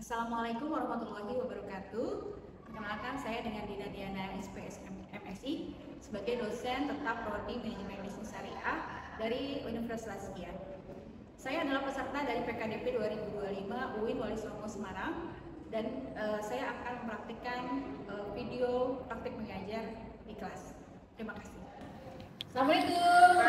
Assalamualaikum warahmatullahi wabarakatuh. Perkenalkan, saya dengan Dina Diana SPS MSI sebagai dosen tetap Prodi Manajemen Bisnis Syariah dari Universitas Sekian. Saya adalah peserta dari PKDP 2025 UIN Wali Songo Semarang dan saya akan mempraktikkan video praktik mengajar di kelas. Terima kasih. Assalamualaikum.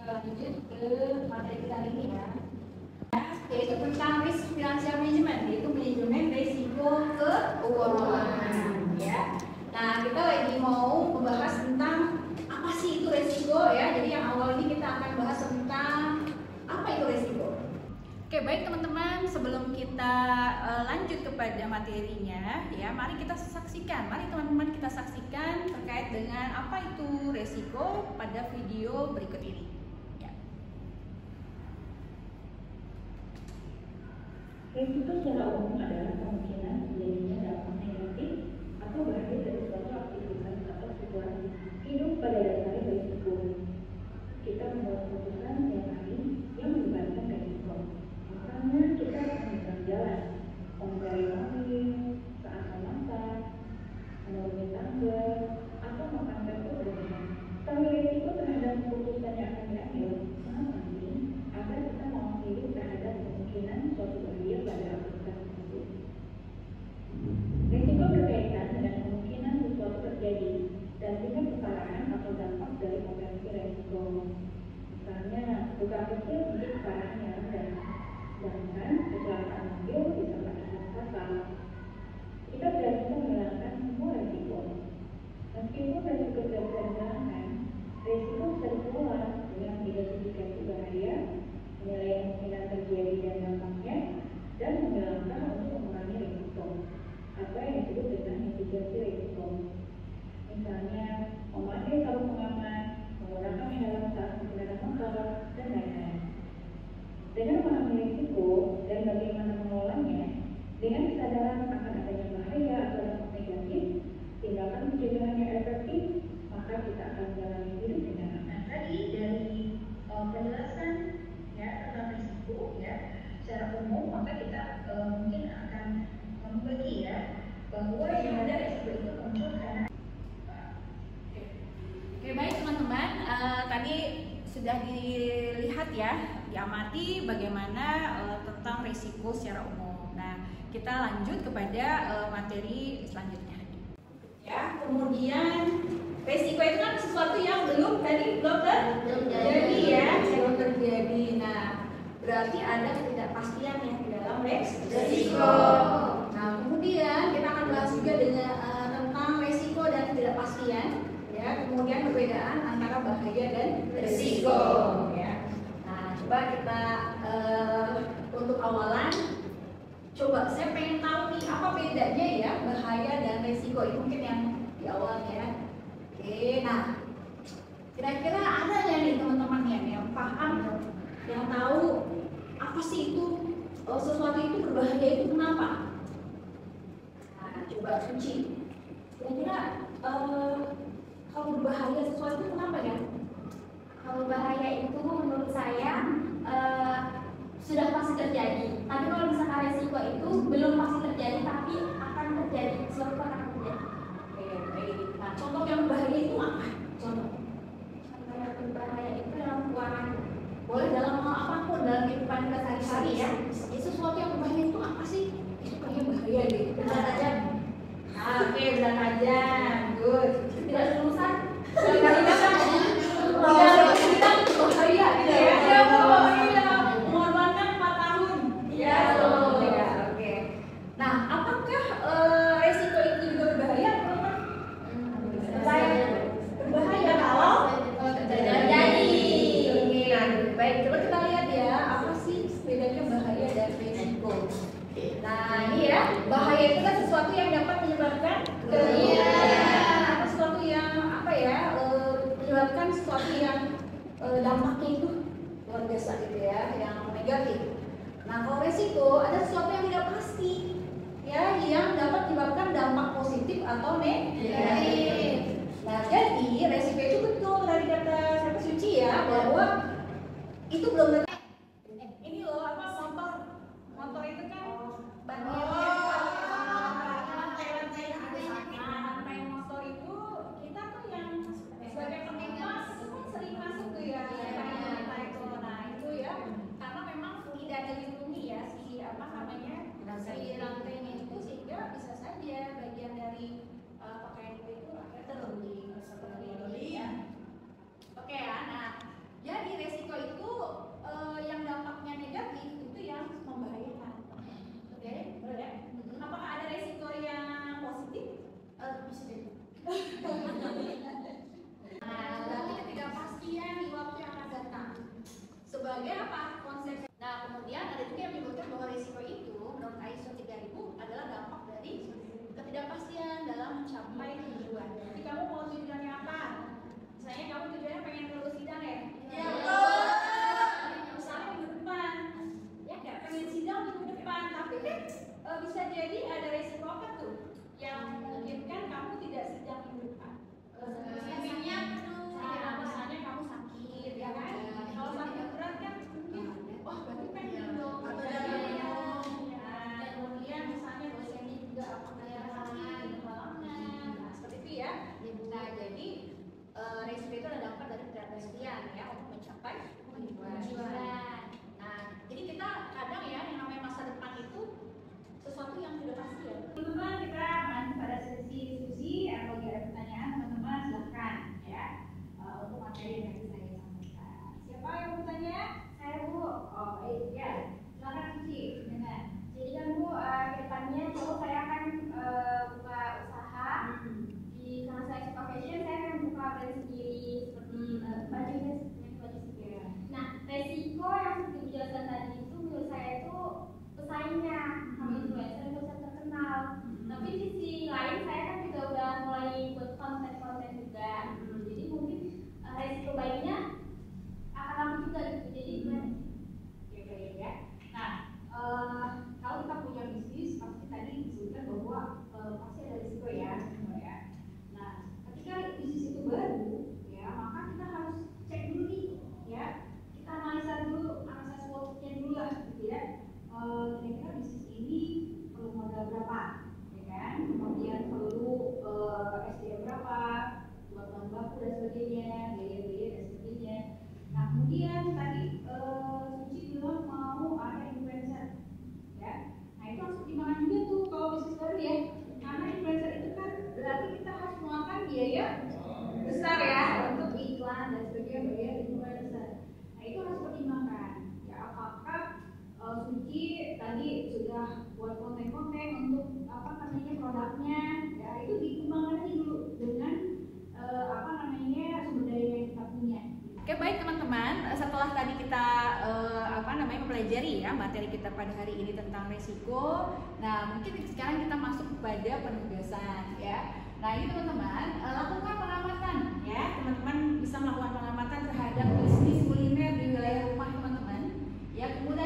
Lanjut ke materi kita hari ini ya, yaitu tentang risk financial management, yaitu manajemen risiko keuangan ya. Nah, kita lagi mau membahas tentang apa sih itu risiko ya. Jadi yang awal ini kita akan bahas tentang apa itu risiko. Oke, baik teman-teman, sebelum kita lanjut kepada materinya ya, mari teman-teman kita saksikan terkait dengan apa itu risiko pada video berikut ini. Risiko secara umum adalah kemungkinan terjadinya dampak negatif atau bahaya dari suatu aktivitas atau situasi. Hidup pada dasarnya risiko. Kita membuat keputusan setiap hari yang melibatkan risiko. Misalnya kita akan jalan, mencari mobil, saat memasak, menuruni tangga, atau makan bersama. Tahu risiko terhadap keputusan yang akan diambil sangat penting agar kita mau hidup terhadap kemungkinan suatu bahaya pada aktivitas tersebut. Risiko berkaitan dengan kemungkinan sesuatu terjadi dan tingkat keparahan atau dampak dari potensi risiko. Misalnya, luka kecil untuk keparahan yang rendah, sedangkan kecelakaan mobil bisa berakibat fatal. Kita tidak bisa menghilangkan semua risiko. Meskipun risiko tidak bisa dihilangkan, risiko bisa dikelola dengan identifikasi bahaya, menilai kemungkinan terjadi dan dampaknya, dan mengambil langkah untuk mengurangi risiko. Apa yang disebut dengan mitigasi risiko. Misalnya, memakai sarung pengaman, menggunakan helm saat menggunakan motor, dan lain-lain. Dengan memahami risiko dan bagaimana mengelolanya, dengan kesadaran akan adanya bahaya atau dampak negatif, tindakan pencegahan yang efektif, maka kita akan menjalani hidup dengan aman. Tadi dari penjelasan ya tentang risiko ya secara umum, maka kita mungkin akan membagi ya bahwa yang ada risiko itu muncul karena. Oke, baik teman-teman, tadi sudah dilihat ya, diamati bagaimana tentang risiko secara umum. Nah, kita lanjut kepada materi selanjutnya. Ya, kemudian risiko itu kan sesuatu yang belum terjadi ya, belum terjadi. Nah, berarti ada ketidakpastian yang di dalam risiko. Nah, kemudian kita akan bahas juga dengan tentang risiko dan ketidakpastian. Ya, kemudian perbedaan antara bahaya dan risiko. Ya. Nah, coba kita untuk awalan, coba saya pengen tahu nih apa bedanya ya bahaya dan risiko itu mungkin yang di awal ya. Oke, nah kira-kira ada nggak nih teman-teman yang paham, yang tahu apa sih itu sesuatu itu berbahaya itu kenapa? Nah, coba kunci. Kira-kira kalau berbahaya sesuatu itu kenapa ya? Kalau bahaya itu menurut saya sudah pasti terjadi. Tapi kalau misalkan resiko itu belum pasti terjadi tapi akan terjadi, suatu akan terjadi. Oke, baik. Nah, contoh yang berbahaya itu apa? Contoh Yang berbahaya itu dalam keuangan. boleh dalam hal apapun dalam kehidupan kita sehari-hari ya. Jadi sesuatu yang berbahaya itu apa sih? Itu kayaknya bahaya deh. Benda tajam. Oke, benda tajam. Good. Tidak lulusan. Tidak lulusan. Kita bahaya gitu ya. Iya. Mengorbankan 4 tahun. Iya. Oke. Nah, apakah resiko itu juga berbahaya? negatif. Nah, kalau resiko ada sesuatu yang tidak pasti, ya, yang dapat menyebabkan dampak positif atau negatif. Nah, jadi resiko itu betul dari kata siapa Suci ya, bahwa itu belum tentu. Ini loh apa motor itu kan bagian lantai motor itu kita tuh yang sebagai penumpang itu kan sering masuk tuh ya lantai itu. Nah itu ya karena memang tidak dilindungi ya si apa namanya si rantainya itu, sehingga bisa saja bagian dari pakaian itu akhirnya terguling seperti ini ya. Oke ya, nah jadi resiko itu yang dampaknya negatif itu yang membahayakan. Oke, benar ya? Apakah ada resiko yang positif? Bisa jadi. Nah, berarti ketidakpastian di waktu yang akan datang. Sebagai apa? Konsep. Nah, kemudian ada juga yang menyebutkan bahwa resiko itu menurut ISO 3000 adalah dampak dari ketidakpastian dalam mencapai tujuan. Jadi kamu mau tujuannya apa? Misalnya kamu tujuannya pengen lulus sidang ya? Iya. Misalnya minggu depan, ya nggak pengen sidang minggu depan, tapi kan bisa jadi ada resiko apa tuh yang memungkinkan kamu tidak sidang minggu depan. Misalnya kamu sakit, ya kan? Kalau sakit berat kan mungkin, wah berarti pengen dong. Kemudian misalnya dosennya juga apakah sakit, kemalangan, nah seperti itu ya. Nah jadi resiko itu adalah dampak dari ketidakpastian ya untuk mencapai tujuan. Nah, jadi kita kadang ya yang namanya masa depan itu sesuatu yang tidak pasti ya. Teman-teman, kita lanjut pada sesi diskusi. Kalau ada pertanyaan teman-teman silahkan ya untuk materi yang tadi saya sampaikan. Siapa yang mau bertanya? Saya Bu. Oh ya, silakan Suci. Dengan. Jadi kan Bu, kedepannya saya akan buka usaha. Karena saya suka fashion, saya akan buka brand sendiri seperti baju sendiri. Nah, resiko yang seperti dijelaskan tadi itu menurut saya itu pesaingnya sama influencer yang bisa terkenal. Tapi di sisi lain saya kan juga udah mulai buat konten-konten juga. Jadi mungkin resiko baiknya akan lama juga gitu. Jadi ya. Nah, kalau kita punya bisnis pasti tadi disebutkan bahwa pasti ada risiko ya. Ketika bisnis itu baru, ya maka kita harus cek dulu nih, ya kita analisa SWOT-nya dulu lah, gitu ya. Kira-kira bisnis ini perlu modal berapa, ya kan? Kemudian perlu SDM berapa, buat bahan baku dan sebagainya, biaya-biaya dan sebagainya. Nah kemudian tadi Suci bilang mau ada influencer, ya. Nah itu harus pertimbangan juga tuh kalau bisnis baru ya. Karena influencer itu kan berarti kita harus mengeluarkan biaya besar ya untuk iklan dan sebagainya, biaya influencer. Nah itu harus pertimbangkan. Ya apakah Suci tadi sudah buat konten-konten untuk apa namanya produknya, ya itu dikembangkan dulu dengan sumber daya yang kita punya. Oke baik teman-teman, setelah tadi kita mempelajari ya materi kita pada hari ini tentang resiko. Nah mungkin sekarang kita masuk kepada penugasan ya. Nah ini teman-teman lakukan pengamatan ya. Teman-teman bisa melakukan pengamatan terhadap bisnis kuliner di wilayah rumah teman-teman. Ya kemudian